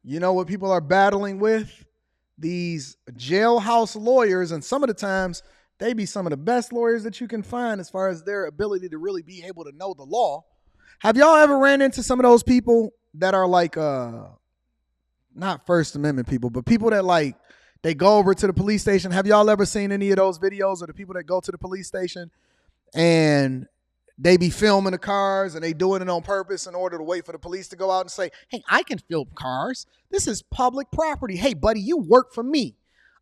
You know what people are battling with? These jailhouse lawyers, and some of the times they be some of the best lawyers that you can find as far as their ability to really be able to know the law. Have y'all ever ran into some of those people that are like not First Amendment people, but people that like they go over to the police station? Have y'all ever seen any of those videos of the people that go to the police station and they be filming the cars and they doing it on purpose in order to wait for the police to go out and say, hey, I can film cars. This is public property. Hey, buddy, you work for me.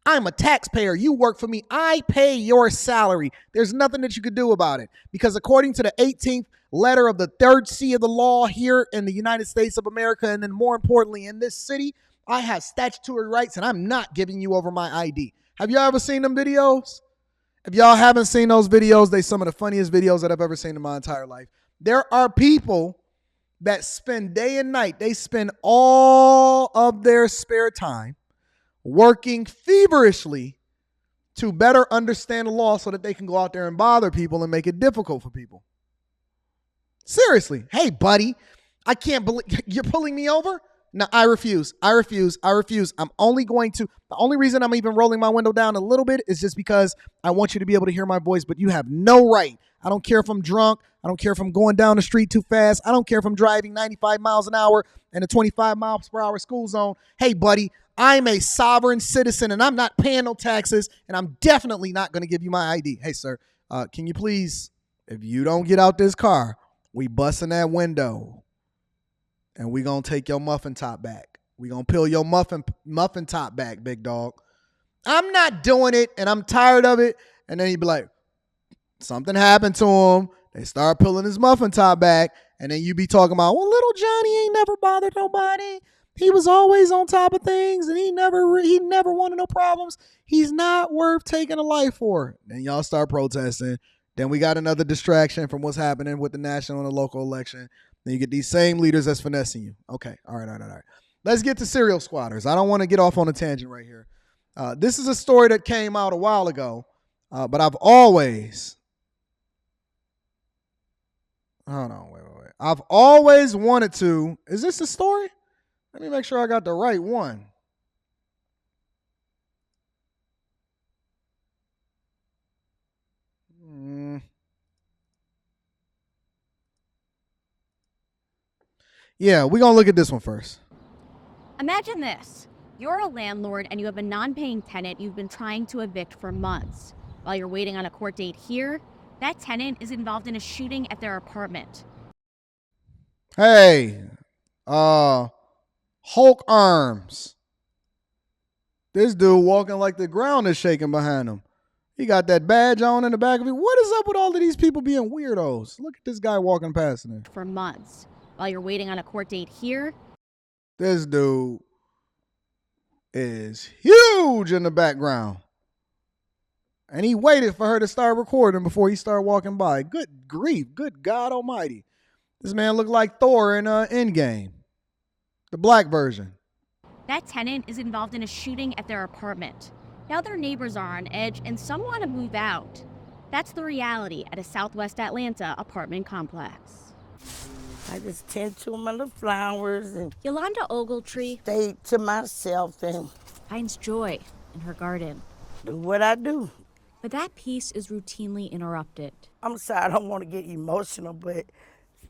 I'm a taxpayer. You work for me. I pay your salary. There's nothing that you could do about it because according to the 18th letter of the third C of the law here in the United States of America, and then more importantly in this city, I have statutory rights and I'm not giving you over my ID. Have y'all ever seen them videos? If y'all haven't seen those videos, they're some of the funniest videos that I've ever seen in my entire life. There are people that spend day and night. They spend all of their spare time working feverishly to better understand the law so that they can go out there and bother people and make it difficult for people. Seriously. Hey, buddy, I can't believe you're pulling me over. No, I refuse. I'm only going to, the only reason I'm even rolling my window down a little bit is just because I want you to be able to hear my voice, but you have no right. I don't care if I'm drunk. I don't care if I'm going down the street too fast. I don't care if I'm driving 95 miles an hour in a 25 miles per hour school zone. Hey, buddy, I'm a sovereign citizen and I'm not paying no taxes and I'm definitely not going to give you my ID. Hey, sir, can you please, if you don't get out this car, we busting that window. And we going to take your muffin top back. We going to peel your muffin top back, big dog. I'm not doing it, and I'm tired of it. And then he'd be like, something happened to him. They start peeling his muffin top back. And then you be talking about, well, little Johnny ain't never bothered nobody. He was always on top of things, and he never wanted no problems. He's not worth taking a life for. Then y'all start protesting. Then we got another distraction from what's happening with the national and the local election. Then you get these same leaders that's finessing you. Okay, all right. Let's get to serial squatters. I don't want to get off on a tangent right here. This is a story that came out a while ago, but I've always... Hold on, wait. I've always wanted to... Is this the story? Let me make sure I got the right one. Yeah, we're going to look at this one first. Imagine this. You're a landlord and you have a non-paying tenant you've been trying to evict for months. While you're waiting on a court date here, that tenant is involved in a shooting at their apartment. Hey, Hulk arms. This dude walking like the ground is shaking behind him. He got that badge on in the back of it. What is up with all of these people being weirdos? Look at this guy walking past him. For months. While you're waiting on a court date here. This dude is huge in the background. And he waited for her to start recording before he started walking by. Good grief. Good God almighty. This man looked like Thor in Endgame. The black version. That tenant is involved in a shooting at their apartment. Now their neighbors are on edge and some want to move out. That's the reality at a Southwest Atlanta apartment complex. I just tend to my little flowers and Yolanda Ogletree stay to myself and finds joy in her garden. do what I do. But that peace is routinely interrupted. I'm sorry, I don't want to get emotional, but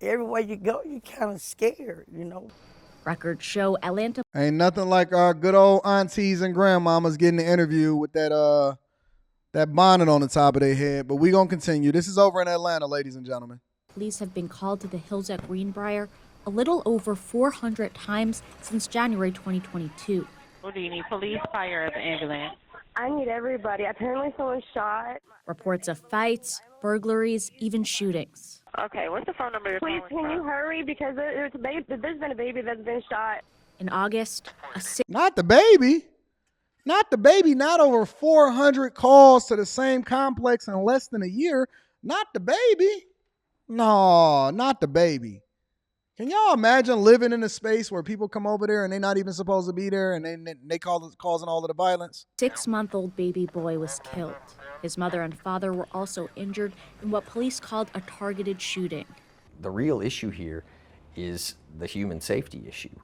everywhere you go, you're kind of scared, you know. Records show Atlanta. Ain't nothing like our good old aunties and grandmamas getting an interview with that bonnet on the top of their head. But we gonna continue. This is over in Atlanta, ladies and gentlemen. Police have been called to the hills at Greenbrier a little over 400 times since January 2022. What do you need? Police, fire, or the ambulance? I need everybody. Apparently someone shot. Reports of fights, burglaries, even shootings. Okay, what's the phone number you're Please, calling can you from? hurry? Because there's been a baby that's been shot. In August, Not the baby. Not over 400 calls to the same complex in less than a year. Not the baby. No, not the baby. Can y'all imagine living in a space where people come over there and they're not even supposed to be there and they causing all of the violence? 6-month-old baby boy was killed. His mother and father were also injured in what police called a targeted shooting. The real issue here is the human safety issue.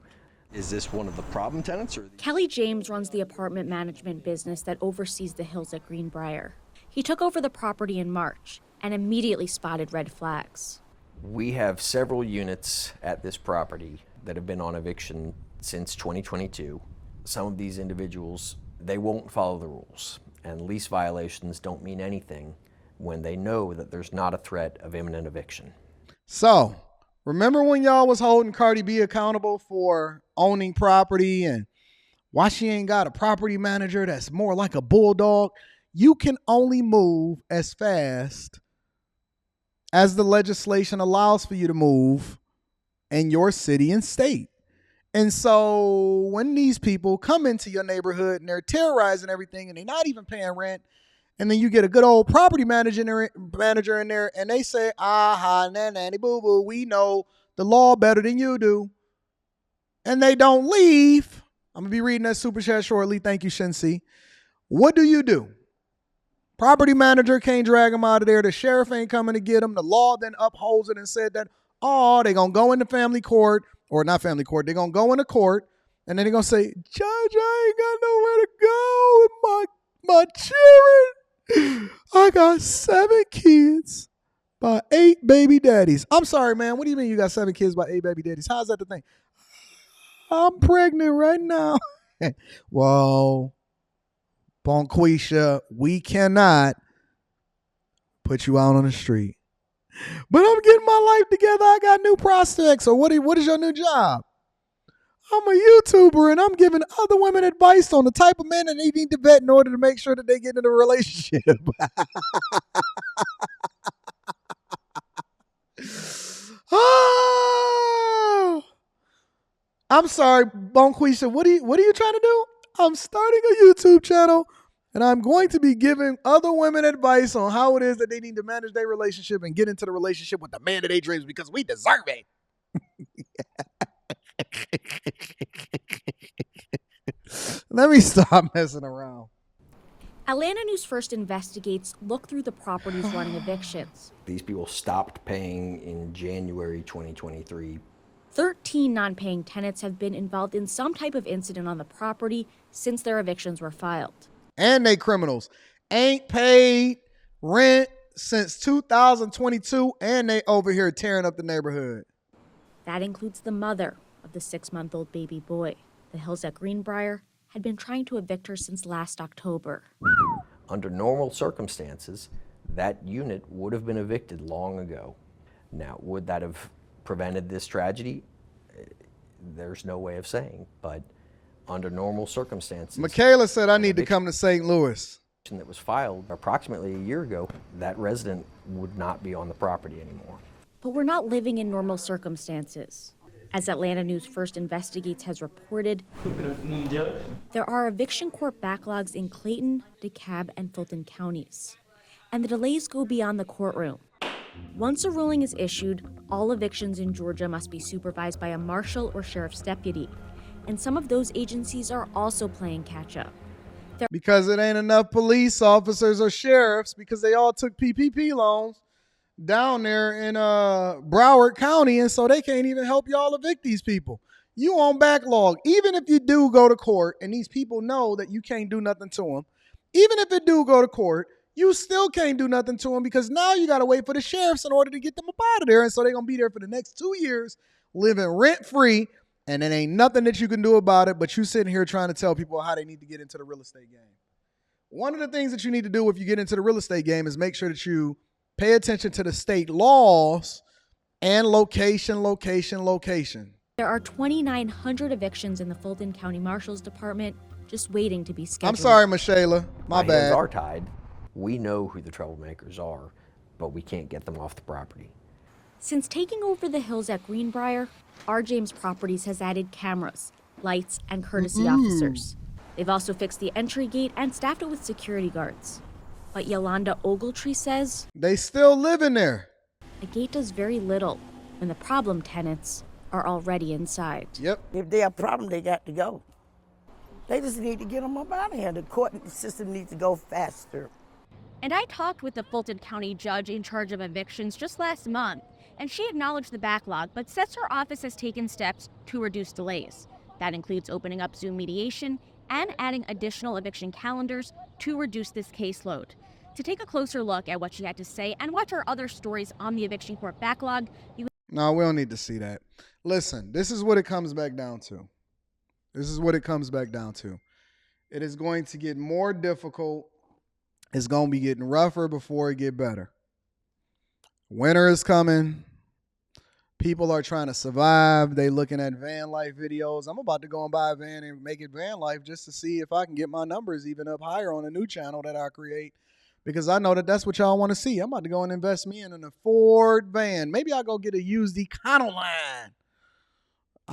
Is this one of the problem tenants? Kelly James runs the apartment management business that oversees the hills at Greenbrier. He took over the property in March and immediately spotted red flags. We have several units at this property that have been on eviction since 2022. Some of these individuals, they won't follow the rules, and lease violations don't mean anything when they know that there's not a threat of imminent eviction. So, remember when y'all was holding Cardi B accountable for owning property and why she ain't got a property manager that's more like a bulldog? You can only move as fast as the legislation allows for you to move in your city and state. And so when these people come into your neighborhood and they're terrorizing everything and they're not even paying rent, and then you get a good old property manager in there and they say, aha, nanny boo boo, we know the law better than you do. And they don't leave. I'm going to be reading that super chat shortly. Thank you, Shinsi. What do? Property manager can't drag them out of there. The sheriff ain't coming to get them. The law then upholds it and said that, they're going to go into family court, or not family court. They're going to go into court, and then they're going to say, Judge, I ain't got nowhere to go with my children. I got 7 kids by 8 baby daddies. I'm sorry, man. What do you mean you got 7 kids by 8 baby daddies? How's that the thing? I'm pregnant right now. Well, Bonquisha, we cannot put you out on the street. But I'm getting my life together. I got new prospects. So what is your new job? I'm a YouTuber and I'm giving other women advice on the type of men that they need to vet in order to make sure that they get in a relationship. Oh, I'm sorry, Bonquisha. What are you trying to do? I'm starting a YouTube channel, and I'm going to be giving other women advice on how it is that they need to manage their relationship and get into the relationship with the man of their dreams because we deserve it. Let me stop messing around. Atlanta News First Investigates looked through the properties running evictions. These people stopped paying in January 2023. 13 non-paying tenants have been involved in some type of incident on the property since their evictions were filed. And they criminals. Ain't paid rent since 2022, and they over here tearing up the neighborhood. That includes the mother of the 6-month-old baby boy. The hills at Greenbrier had been trying to evict her since last October. Under normal circumstances, that unit would have been evicted long ago. Now, would that have prevented this tragedy? There's no way of saying, but under normal circumstances. Michaela said I need to come to St. Louis. That was filed approximately a year ago, that resident would not be on the property anymore. But we're not living in normal circumstances. As Atlanta News First Investigates has reported, there are eviction court backlogs in Clayton, DeKalb, and Fulton counties. And the delays go beyond the courtroom. Once a ruling is issued, all evictions in Georgia must be supervised by a marshal or sheriff's deputy. And some of those agencies are also playing catch-up. Because it ain't enough police officers or sheriffs because they all took PPP loans down there in Broward County, and so they can't even help y'all evict these people. You on backlog. Even if you do go to court and these people know that you can't do nothing to them, even if it do go to court, you still can't do nothing to them because now you got to wait for the sheriffs in order to get them up out of there, and so they're going to be there for the next 2 years living rent-free, and there ain't nothing that you can do about it, but you sitting here trying to tell people how they need to get into the real estate game. One of the things that you need to do if you get into the real estate game is make sure that you pay attention to the state laws and location. There are 2,900 evictions in the Fulton County Marshal's Department just waiting to be scheduled. I'm sorry, Michaela. My bad. Hands are tied. We know who the troublemakers are, but we can't get them off the property. Since taking over the hills at Greenbrier, R. James Properties has added cameras, lights, and courtesy officers. They've also fixed the entry gate and staffed it with security guards. But Yolanda Ogletree says they still live in there. The gate does very little when the problem tenants are already inside. Yep. If they have a problem, they got to go. They just need to get them up out of here. The court system needs to go faster. And I talked with the Fulton County judge in charge of evictions just last month, and she acknowledged the backlog, but says her office has taken steps to reduce delays. That includes opening up Zoom mediation and adding additional eviction calendars to reduce this caseload. To take a closer look at what she had to say and watch our other stories on the eviction court backlog, No, we don't need to see that. Listen, this is what it comes back down to. This is what it comes back down to. It is going to get more difficult. It's going to be getting rougher before it get better. Winter is coming. People are trying to survive. They looking at van life videos. I'm about to go and buy a van and make it van life just to see if I can get my numbers even up higher on a new channel that I create, because I know that that's what y'all want to see. I'm about to go and invest me in an Ford van. Maybe I'll go get a used Econoline.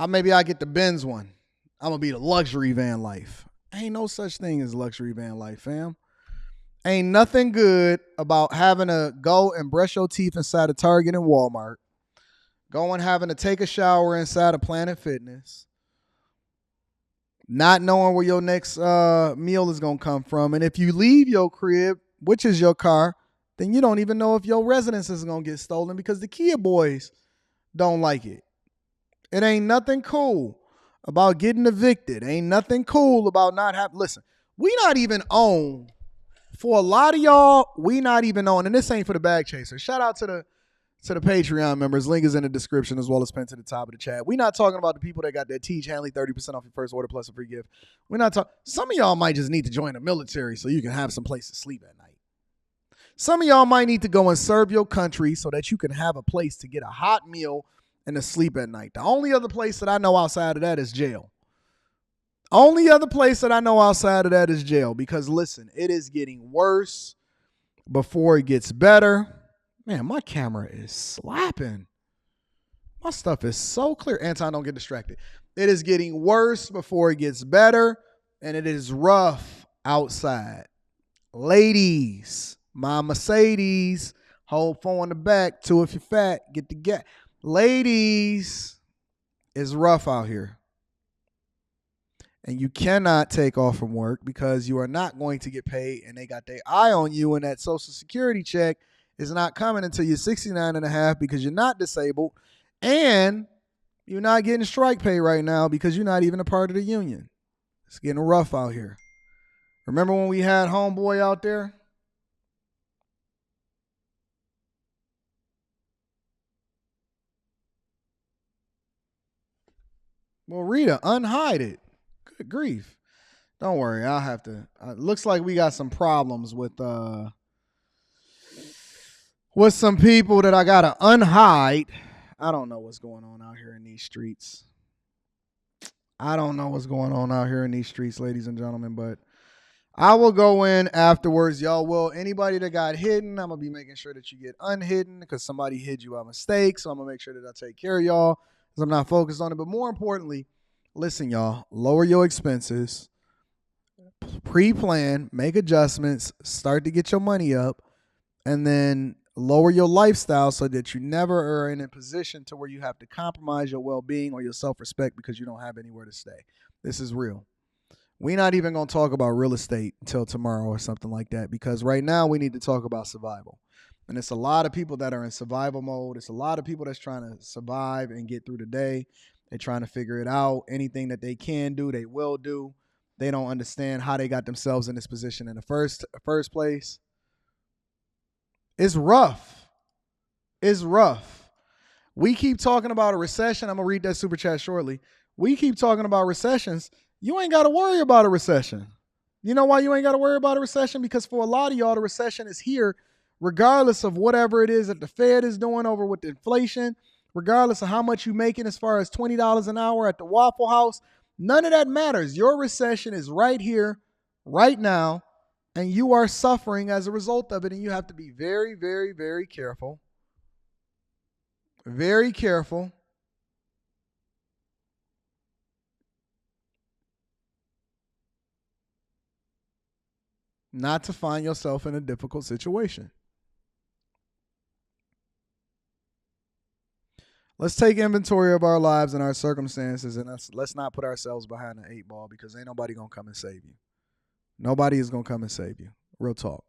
Maybe I'll get the Benz one. I'm going to be the luxury van life. Ain't no such thing as luxury van life, fam. Ain't nothing good about having to go and brush your teeth inside a Target and Walmart. Going having to take a shower inside of Planet Fitness. Not knowing where your next meal is going to come from. And if you leave your crib, which is your car, then you don't even know if your residence is going to get stolen because the Kia boys don't like it. It ain't nothing cool about getting evicted. Ain't nothing cool about not having. Listen, we not even own. For a lot of y'all, we not even own. And this ain't for the bag chaser. Shout out to the Patreon members. Link is in the description as well as pinned to the top of the chat. We're not talking about the people that got that Teach Hanley 30% off your first order plus a free gift. We're not talking. Some of y'all might just need to join the military so you can have some place to sleep at night. Some of y'all might need to go and serve your country so that you can have a place to get a hot meal and to sleep at night. The only other place that I know outside of that is jail. Only other place that I know outside of that is jail. Because listen, it is getting worse before it gets better. Man, my camera is slapping. My stuff is so clear. Anton, don't get distracted. It is getting worse before it gets better. And it is rough outside. Ladies, my Mercedes, hold 4 in the back. 2 if you're fat, get the gas. Ladies, it's rough out here. And you cannot take off from work because you are not going to get paid and they got their eye on you, and that Social Security check is not coming until you're 69 and a half because you're not disabled, and you're not getting strike pay right now because you're not even a part of the union. It's getting rough out here. Remember when we had homeboy out there? Well, Rita, unhide it. Good grief. Don't worry. I'll have to. Looks like we got some problems with some people that I got to unhide. I don't know what's going on out here in these streets. Ladies and gentlemen, but I will go in afterwards. Y'all will. Anybody that got hidden, I'm going to be making sure that you get unhidden because somebody hid you by mistake. So I'm going to make sure that I take care of y'all because I'm not focused on it. But more importantly, listen, y'all, lower your expenses, pre-plan, make adjustments, start to get your money up, and then lower your lifestyle so that you never are in a position to where you have to compromise your well-being or your self-respect because you don't have anywhere to stay. This is real. We're not even going to talk about real estate until tomorrow or something like that because right now we need to talk about survival. And it's a lot of people that are in survival mode. It's a lot of people that's trying to survive and get through the day. They're trying to figure it out. Anything that they can do, they will do. They don't understand how they got themselves in this position in the first place. It's rough. It's rough. We keep talking about a recession. I'm going to read that super chat shortly. We keep talking about recessions. You ain't got to worry about a recession. You know why you ain't got to worry about a recession? Because for a lot of y'all, the recession is here regardless of whatever it is that the Fed is doing over with the inflation, regardless of how much you're making as far as $20 an hour at the Waffle House. None of that matters. Your recession is right here, right now, and you are suffering as a result of it, and you have to be very, very, very careful. Very careful. Not to find yourself in a difficult situation. Let's take inventory of our lives and our circumstances, and let's not put ourselves behind the 8 ball because ain't nobody going to come and save you. Nobody is going to come and save you. Real talk.